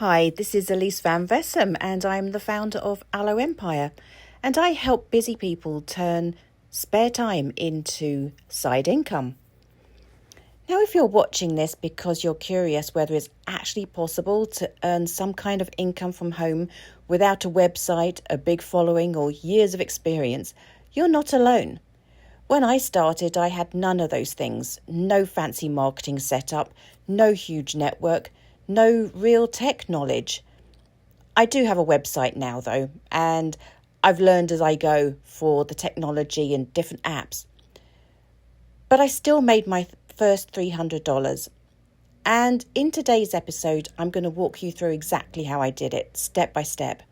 Hi, this is Elise Van Vessem, and I'm the founder of Aloe Empire, and I help busy people turn spare time into side income. Now, if you're watching this because you're curious whether it's actually possible to earn some kind of income from home without a website, a big following, or years of experience, you're not alone. When I started, I had none of those things. No fancy marketing setup, no huge network, no real tech knowledge. I do have a website now, though, and I've learned as I go for the technology and different apps. But I still made my first $300. And in today's episode, I'm going to walk you through exactly how I did it, step by step.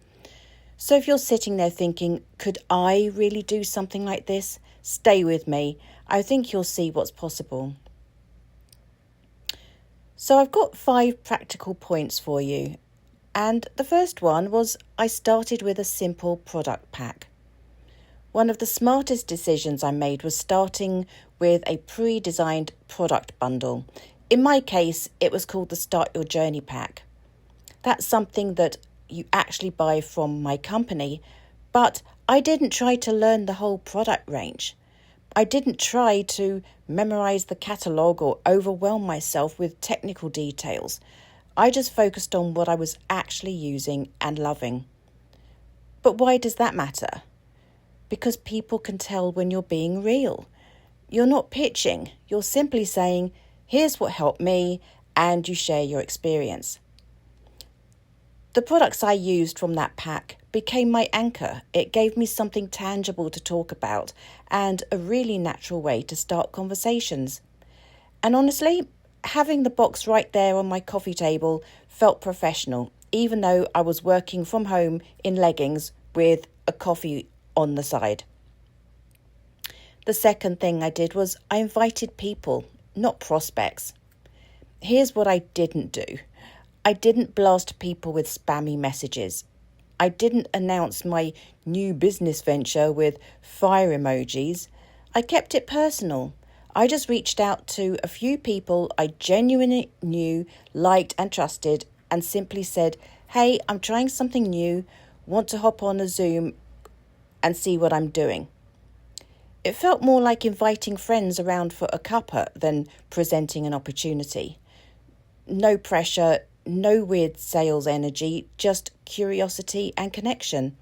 So if you're sitting there thinking, could I really do something like this? Stay with me. I think you'll see what's possible. So I've got 5 practical points for you. And the first one was I started with a simple product pack. One of the smartest decisions I made was starting with a pre-designed product bundle. In my case, it was called the Start Your Journey Pack. That's something that you actually buy from my company, but I didn't try to learn the whole product range. I didn't try to memorize the catalogue or overwhelm myself with technical details. I just focused on what I was actually using and loving. But why does that matter? Because people can tell when you're being real. You're not pitching. You're simply saying, here's what helped me, and you share your experience. The products I used from that pack became my anchor. It gave me something tangible to talk about and a really natural way to start conversations. And honestly, having the box right there on my coffee table felt professional, even though I was working from home in leggings with a coffee on the side. The second thing I did was I invited people, not prospects. Here's what I didn't do. I didn't blast people with spammy messages. I didn't announce my new business venture with fire emojis. I kept it personal. I just reached out to a few people I genuinely knew, liked and trusted, and simply said, hey, I'm trying something new, want to hop on a Zoom and see what I'm doing. It felt more like inviting friends around for a cuppa than presenting an opportunity. No pressure, no weird sales energy, just curiosity and connection.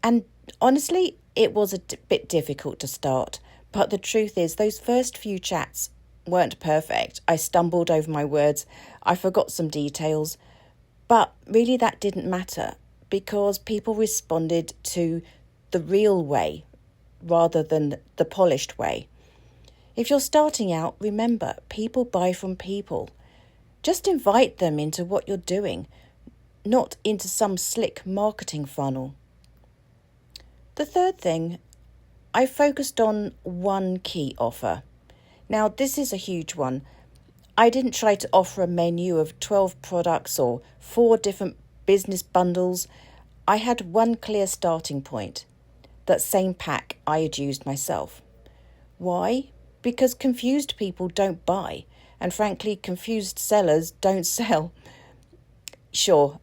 And honestly, it was a bit difficult to start. But the truth is, those first few chats weren't perfect. I stumbled over my words. I forgot some details. But really that didn't matter because people responded to the real way rather than the polished way. If you're starting out, remember, people buy from people. Just invite them into what you're doing, not into some slick marketing funnel. The third thing, I focused on one key offer. Now, this is a huge one. I didn't try to offer a menu of 12 products or 4 different business bundles. I had one clear starting point, that same pack I had used myself. Why? Because confused people don't buy. And frankly, confused sellers don't sell. Sure,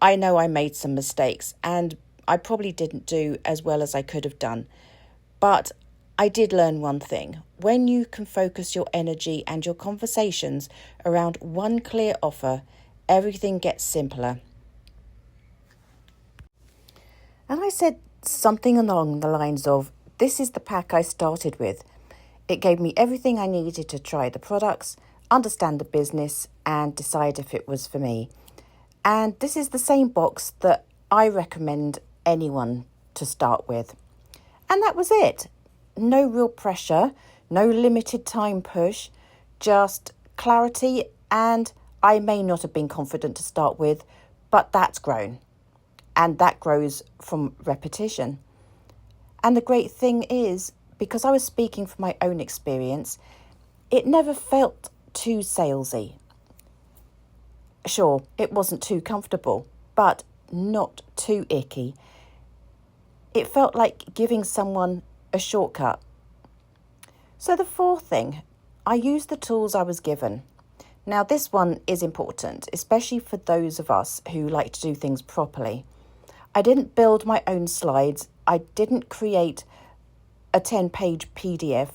I know I made some mistakes and I probably didn't do as well as I could have done. But I did learn one thing. When you can focus your energy and your conversations around one clear offer, everything gets simpler. And I said something along the lines of, this is the pack I started with. It gave me everything I needed to try the products, understand the business and decide if it was for me. And this is the same box that I recommend anyone to start with. And that was it. No real pressure, no limited time push, just clarity. And I may not have been confident to start with, but that's grown. And that grows from repetition. And the great thing is, because I was speaking from my own experience, it never felt too salesy. Sure, it wasn't too comfortable, but not too icky. It felt like giving someone a shortcut. So the fourth thing, I used the tools I was given. Now, this one is important, especially for those of us who like to do things properly. I didn't build my own slides. I didn't create a 10-page PDF.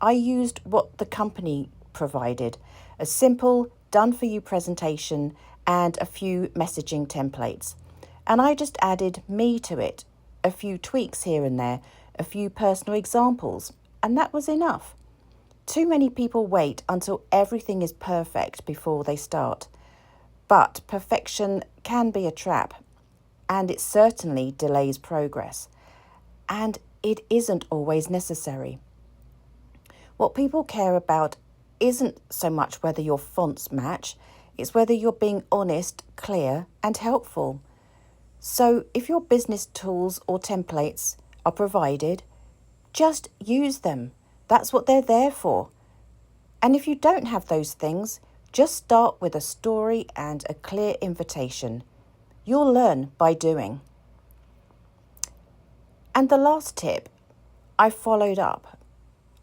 I used what the company provided, a simple, done-for-you presentation and a few messaging templates. And I just added me to it, a few tweaks here and there, a few personal examples, and that was enough. Too many people wait until everything is perfect before they start. But perfection can be a trap, and it certainly delays progress. And it isn't always necessary. What people care about isn't so much whether your fonts match, it's whether you're being honest, clear, and helpful. So if your business tools or templates are provided, just use them. That's what they're there for. And if you don't have those things, just start with a story and a clear invitation. You'll learn by doing. And the last tip, I followed up.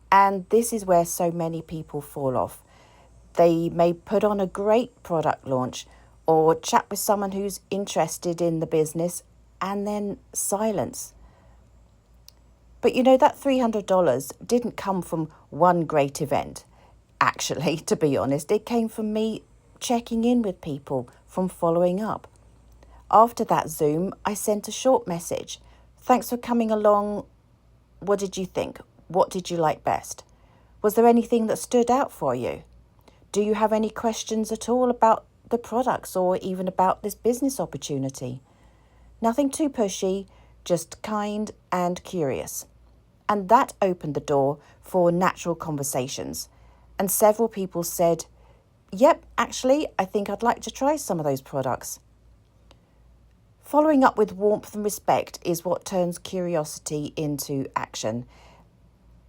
And this is where so many people fall off. They may put on a great product launch or chat with someone who's interested in the business and then silence. But that $300 didn't come from one great event. Actually, to be honest, it came from me checking in with people, from following up. After that Zoom, I sent a short message. Thanks for coming along. What did you think? What did you like best? Was there anything that stood out for you? Do you have any questions at all about the products or even about this business opportunity? Nothing too pushy, just kind and curious. And that opened the door for natural conversations. And several people said, yep, actually, I think I'd like to try some of those products. Following up with warmth and respect is what turns curiosity into action.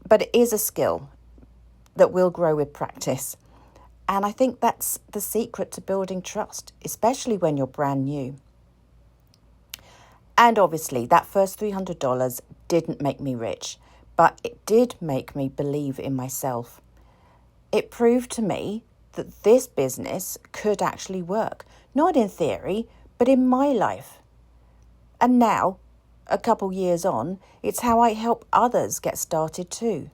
But it is a skill that will grow with practice. And I think that's the secret to building trust, especially when you're brand new. And obviously, that first $300 didn't make me rich, but it did make me believe in myself. It proved to me that this business could actually work, not in theory, but in my life. And now, a couple years on, it's how I help others get started too.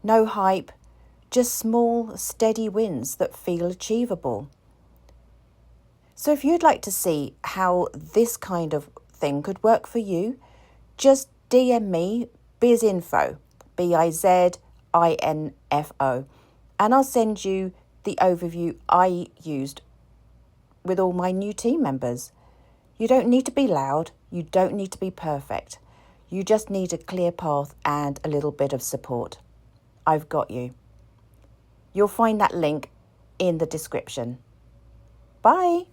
No hype, just small, steady wins that feel achievable. So if you'd like to see how this kind of thing could work for you, just DM me bizinfo, BIZINFO, and I'll send you the overview I used with all my new team members. You don't need to be loud, you don't need to be perfect. You just need a clear path and a little bit of support. I've got you. You'll find that link in the description. Bye.